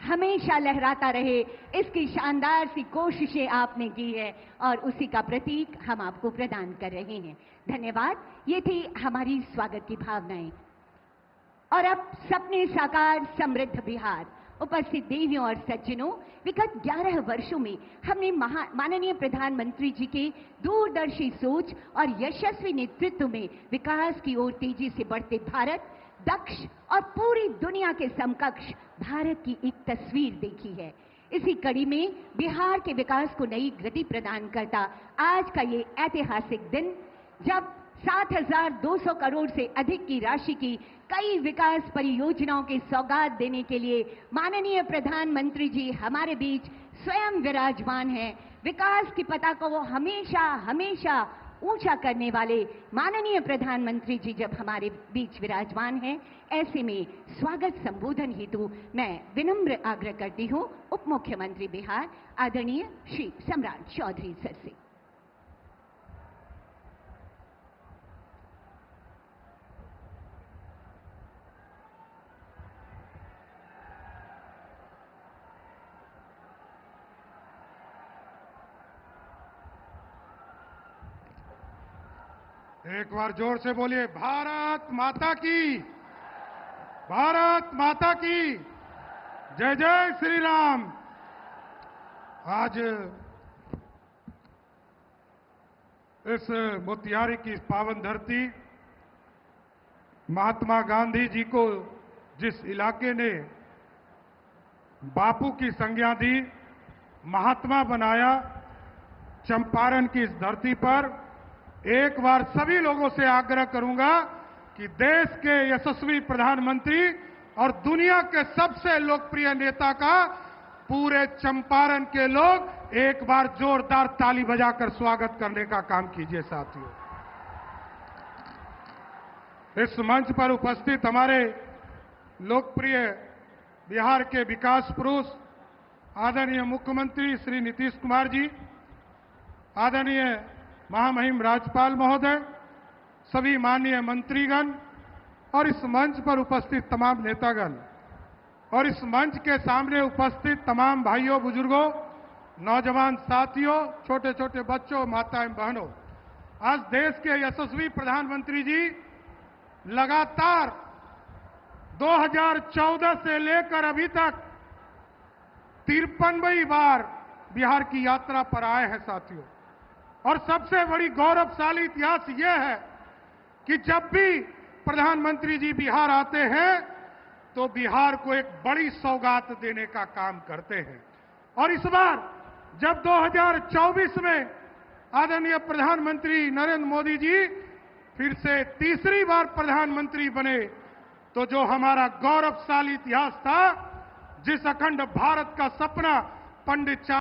हमेशा लहराता रहे, इसकी शानदार सी कोशिशें आपने की है और उसी का प्रतीक हम आपको प्रदान कर रहे हैं। धन्यवाद। ये थी हमारी स्वागत की भावनाएं। और अब सपने साकार समृद्ध बिहार। उपस्थित देवियों और सज्जनों, विगत 11 वर्षों में हमने माननीय प्रधानमंत्री जी के दूरदर्शी सोच और यशस्वी नेतृत्व में विकास की ओर तेजी से बढ़ते भारत, दक्ष और पूरी दुनिया के समकक्ष भारत की एक तस्वीर देखी है। इसी कड़ी में बिहार के विकास को नई गति प्रदान करता आज का ये ऐतिहासिक दिन, जब 7,200 करोड़ से अधिक की राशि की कई विकास परियोजनाओं की सौगात देने के लिए माननीय प्रधानमंत्री जी हमारे बीच स्वयं विराजमान हैं। विकास की पताका को हमेशा हमेशा ऊंचा करने वाले माननीय प्रधानमंत्री जी जब हमारे बीच विराजमान हैं, ऐसे में स्वागत संबोधन हेतु मैं विनम्र आग्रह करती हूं उप मुख्यमंत्री बिहार आदरणीय श्री सम्राट चौधरी सर से। एक बार जोर से बोलिए, भारत माता की, भारत माता की जय जय श्री राम। आज इस मोतिहारी की पावन धरती, महात्मा गांधी जी को जिस इलाके ने बापू की संज्ञा दी, महात्मा बनाया, चंपारण की इस धरती पर एक बार सभी लोगों से आग्रह करूंगा कि देश के यशस्वी प्रधानमंत्री और दुनिया के सबसे लोकप्रिय नेता का पूरे चंपारण के लोग एक बार जोरदार ताली बजाकर स्वागत करने का काम कीजिए। साथियों, इस मंच पर उपस्थित हमारे लोकप्रिय बिहार के विकास पुरुष आदरणीय मुख्यमंत्री श्री नीतीश कुमार जी, आदरणीय महामहिम राज्यपाल महोदय, सभी माननीय मंत्रीगण और इस मंच पर उपस्थित तमाम नेतागण और इस मंच के सामने उपस्थित तमाम भाइयों, बुजुर्गों, नौजवान साथियों, छोटे छोटे बच्चों, माताएं, बहनों, आज देश के यशस्वी प्रधानमंत्री जी लगातार 2014 से लेकर अभी तक 53वीं बार बिहार की यात्रा पर आए हैं। साथियों, और सबसे बड़ी गौरवशाली इतिहास यह है कि जब भी प्रधानमंत्री जी बिहार आते हैं तो बिहार को एक बड़ी सौगात देने का काम करते हैं। और इस बार जब 2024 में आदरणीय प्रधानमंत्री नरेंद्र मोदी जी फिर से तीसरी बार प्रधानमंत्री बने, तो जो हमारा गौरवशाली इतिहास था, जिस अखंड भारत का सपना पंडित